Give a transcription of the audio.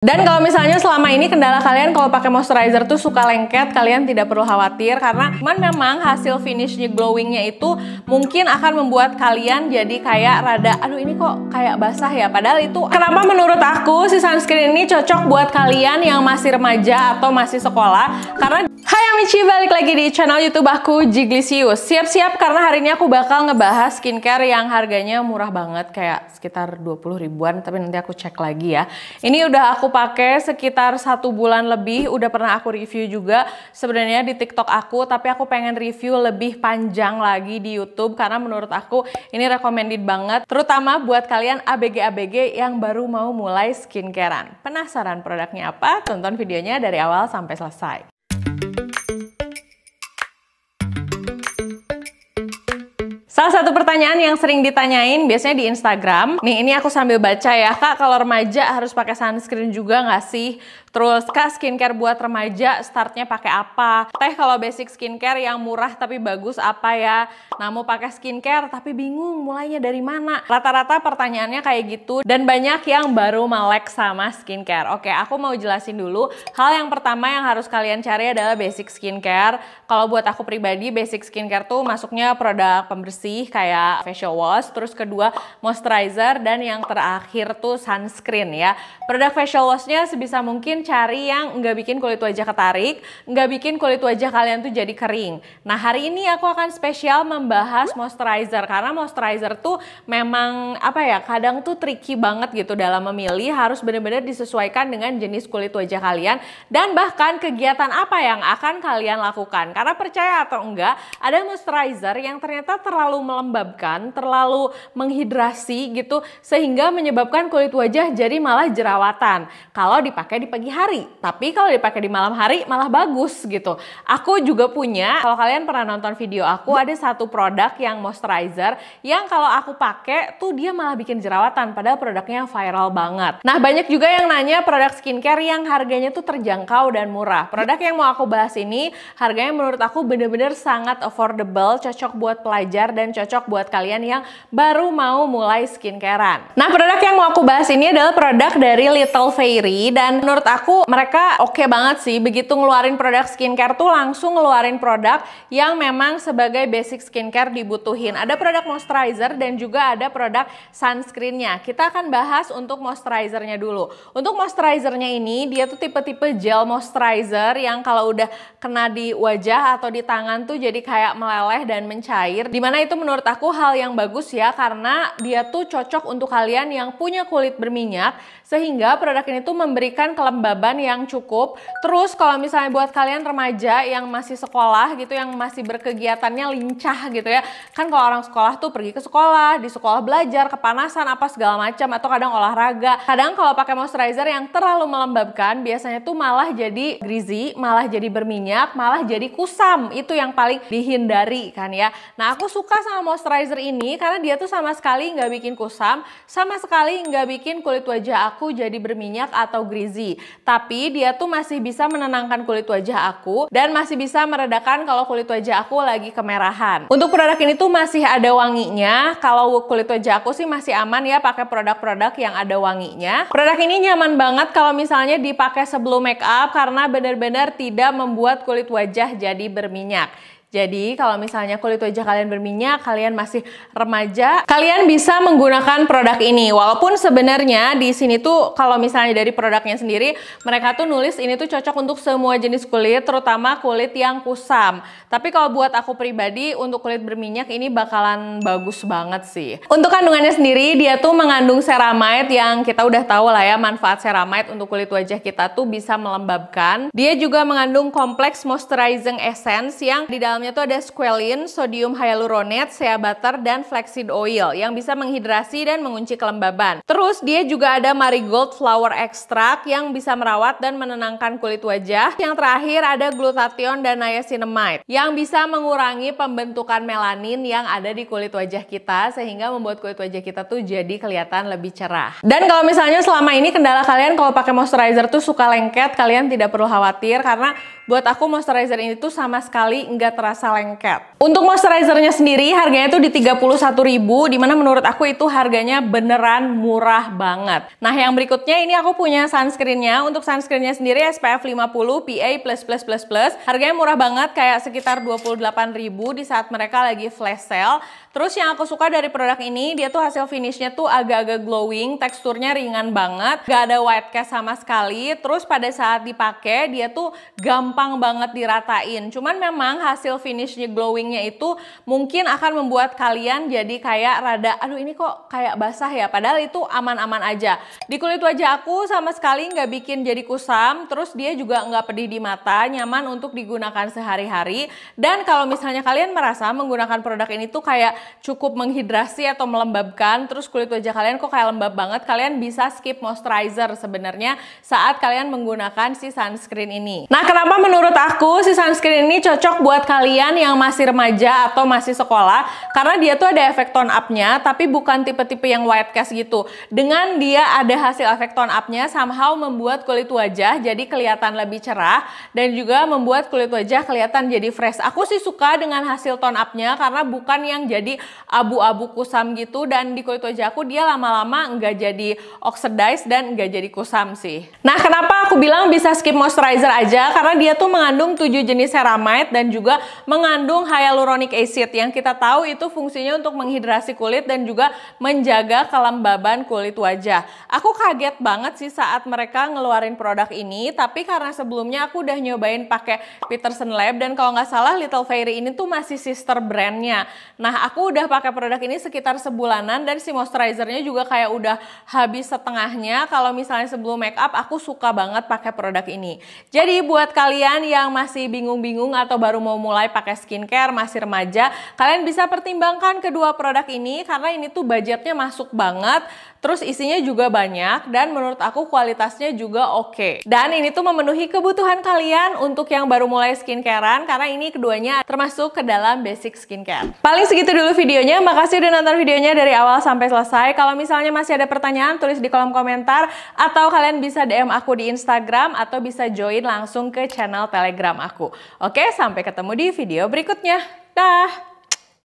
Dan kalau misalnya selama ini kendala kalian kalau pakai moisturizer tuh suka lengket, kalian tidak perlu khawatir karena memang hasil finishnya glowingnya itu mungkin akan membuat kalian jadi kayak rada, aduh ini kok kayak basah ya. Padahal itu kenapa menurut aku si sunscreen ini cocok buat kalian yang masih remaja atau masih sekolah. Karena hai Amici, balik lagi di channel YouTube aku Jiglisius. Siap-siap karena hari ini aku bakal ngebahas skincare yang harganya murah banget, kayak sekitar 20 ribuan, tapi nanti aku cek lagi ya. Ini udah aku pakai sekitar 1 bulan lebih, udah pernah aku review juga sebenarnya di TikTok aku, tapi aku pengen review lebih panjang lagi di YouTube karena menurut aku ini recommended banget, terutama buat kalian ABG-ABG yang baru mau mulai skincarean. Penasaran produknya apa? Tonton videonya dari awal sampai selesai. Salah satu pertanyaan yang sering ditanyain biasanya di Instagram, nih ini aku sambil baca ya, Kak kalau remaja harus pakai sunscreen juga nggak sih? Terus Kak skincare buat remaja startnya pakai apa? Teh kalau basic skincare yang murah tapi bagus apa ya? Nah mau pakai skincare tapi bingung mulainya dari mana? Rata-rata pertanyaannya kayak gitu dan banyak yang baru melek sama skincare. Oke, aku mau jelasin dulu. Hal yang pertama yang harus kalian cari adalah basic skincare. Kalau buat aku pribadi basic skincare tuh masuknya produk pembersih kayak facial wash, terus kedua moisturizer, dan yang terakhir tuh sunscreen ya. Produk facial washnya sebisa mungkin cari yang nggak bikin kulit wajah ketarik, nggak bikin kulit wajah kalian tuh jadi kering. Nah hari ini aku akan spesial membahas moisturizer karena moisturizer tuh memang apa ya, kadang tuh tricky banget gitu dalam memilih, harus benar-benar disesuaikan dengan jenis kulit wajah kalian dan bahkan kegiatan apa yang akan kalian lakukan. Karena percaya atau enggak, ada moisturizer yang ternyata terlalu melembabkan, terlalu menghidrasi gitu sehingga menyebabkan kulit wajah jadi malah jerawatan kalau dipakai di pagi hari, tapi kalau dipakai di malam hari malah bagus gitu. Aku juga punya, kalau kalian pernah nonton video aku, ada satu produk yang moisturizer yang kalau aku pakai tuh dia malah bikin jerawatan padahal produknya viral banget. Nah banyak juga yang nanya produk skincare yang harganya tuh terjangkau dan murah. Produk yang mau aku bahas ini harganya menurut aku bener-bener sangat affordable, cocok buat pelajar dan cocok buat kalian yang baru mau mulai skincarean. Nah produk yang mau aku bahas ini adalah produk dari Little Fairy dan menurut aku mereka oke banget sih, begitu ngeluarin produk skincare tuh langsung ngeluarin produk yang memang sebagai basic skincare dibutuhin. Ada produk moisturizer dan juga ada produk sunscreennya. Kita akan bahas untuk moisturizernya dulu. Untuk moisturizernya ini dia tuh tipe-tipe gel moisturizer yang kalau udah kena di wajah atau di tangan tuh jadi kayak meleleh dan mencair. Dimana itu menurut aku hal yang bagus ya, karena dia tuh cocok untuk kalian yang punya kulit berminyak sehingga produk ini tuh memberikan kelembaban yang cukup. Terus kalau misalnya buat kalian remaja yang masih sekolah gitu, yang masih berkegiatannya lincah gitu ya, kan kalau orang sekolah tuh pergi ke sekolah, di sekolah belajar, kepanasan apa segala macam, atau kadang olahraga. Kadang kalau pakai moisturizer yang terlalu melembabkan biasanya tuh malah jadi greasy, malah jadi berminyak, malah jadi kusam. Itu yang paling dihindari kan ya. Nah aku suka sama moisturizer ini karena dia tuh sama sekali nggak bikin kusam, sama sekali nggak bikin kulit wajah aku jadi berminyak atau greasy. Tapi dia tuh masih bisa menenangkan kulit wajah aku dan masih bisa meredakan kalau kulit wajah aku lagi kemerahan. Untuk produk ini tuh masih ada wanginya. Kalau kulit wajah aku sih masih aman ya pakai produk-produk yang ada wanginya. Produk ini nyaman banget kalau misalnya dipakai sebelum make up karena benar-benar tidak membuat kulit wajah jadi berminyak. Jadi kalau misalnya kulit wajah kalian berminyak, kalian masih remaja, kalian bisa menggunakan produk ini. Walaupun sebenarnya di sini tuh kalau misalnya dari produknya sendiri, mereka tuh nulis ini tuh cocok untuk semua jenis kulit, terutama kulit yang kusam. Tapi kalau buat aku pribadi, untuk kulit berminyak ini bakalan bagus banget sih. Untuk kandungannya sendiri, dia tuh mengandung ceramide yang kita udah tahu lah ya, manfaat ceramide untuk kulit wajah kita tuh bisa melembabkan. Dia juga mengandung kompleks moisturizing essence yang di dalam dalamnya tuh ada squalene, sodium hyaluronate, shea butter, dan flaxseed oil yang bisa menghidrasi dan mengunci kelembaban. Terus dia juga ada marigold flower extract yang bisa merawat dan menenangkan kulit wajah. Yang terakhir ada glutathione dan niacinamide yang bisa mengurangi pembentukan melanin yang ada di kulit wajah kita sehingga membuat kulit wajah kita tuh jadi kelihatan lebih cerah. Dan kalau misalnya selama ini kendala kalian kalau pakai moisturizer tuh suka lengket, kalian tidak perlu khawatir karena buat aku moisturizer ini tuh sama sekali nggak terasa lengket. Untuk moisturizernya sendiri harganya tuh di 31.000, dimana menurut aku itu harganya beneran murah banget. Nah yang berikutnya ini aku punya sunscreennya. Untuk sunscreennya sendiri SPF 50 PA++++. Harganya murah banget, kayak sekitar 28.000 di saat mereka lagi flash sale. Terus yang aku suka dari produk ini, dia tuh hasil finishnya tuh agak-agak glowing, teksturnya ringan banget, gak ada white cast sama sekali. Terus pada saat dipakai dia tuh gampang banget diratain. Cuman memang hasil finishnya glowingnya itu mungkin akan membuat kalian jadi kayak rada, aduh ini kok kayak basah ya, padahal itu aman-aman aja. Di kulit wajah aku sama sekali nggak bikin jadi kusam, terus dia juga nggak pedih di mata, nyaman untuk digunakan sehari-hari. Dan kalau misalnya kalian merasa menggunakan produk ini tuh kayak cukup menghidrasi atau melembabkan, terus kulit wajah kalian kok kayak lembab banget, kalian bisa skip moisturizer sebenarnya saat kalian menggunakan si sunscreen ini. Nah kenapa menurut aku si sunscreen ini cocok buat kalian yang masih remaja atau masih sekolah, karena dia tuh ada efek tone up-nya, tapi bukan tipe-tipe yang white cast gitu. Dengan dia ada hasil efek tone up-nya, somehow membuat kulit wajah jadi kelihatan lebih cerah dan juga membuat kulit wajah kelihatan jadi fresh. Aku sih suka dengan hasil tone up-nya karena bukan yang jadi abu-abu kusam gitu, dan di kulit wajah aku dia lama-lama nggak jadi oxidize dan nggak jadi kusam sih. Nah kenapa aku bilang bisa skip moisturizer aja, karena dia tuh mengandung 7 jenis ceramide dan juga mengandung hyaluronic acid yang kita tahu itu fungsinya untuk menghidrasi kulit dan juga menjaga kelembaban kulit wajah. Aku kaget banget sih saat mereka ngeluarin produk ini, tapi karena sebelumnya aku udah nyobain pakai Peterson Lab, dan kalau nggak salah Little Fairy ini tuh masih sister brandnya. Nah aku udah pakai produk ini sekitar sebulanan, dan si moisturizernya juga kayak udah habis setengahnya. Kalau misalnya sebelum make up aku suka banget pakai produk ini. Jadi buat kalian yang masih bingung-bingung atau baru mau mulai pakai skincare, masih remaja, kalian bisa pertimbangkan kedua produk ini karena ini tuh budgetnya masuk banget, terus isinya juga banyak, dan menurut aku kualitasnya juga oke. Dan ini tuh memenuhi kebutuhan kalian untuk yang baru mulai skincarean, karena ini keduanya termasuk ke dalam basic skincare. Paling segitu dulu videonya, makasih udah nonton videonya dari awal sampai selesai. Kalau misalnya masih ada pertanyaan, tulis di kolom komentar, atau kalian bisa DM aku di Instagram, atau bisa join langsung ke channel Telegram aku. Oke, sampai ketemu di video berikutnya. Dah!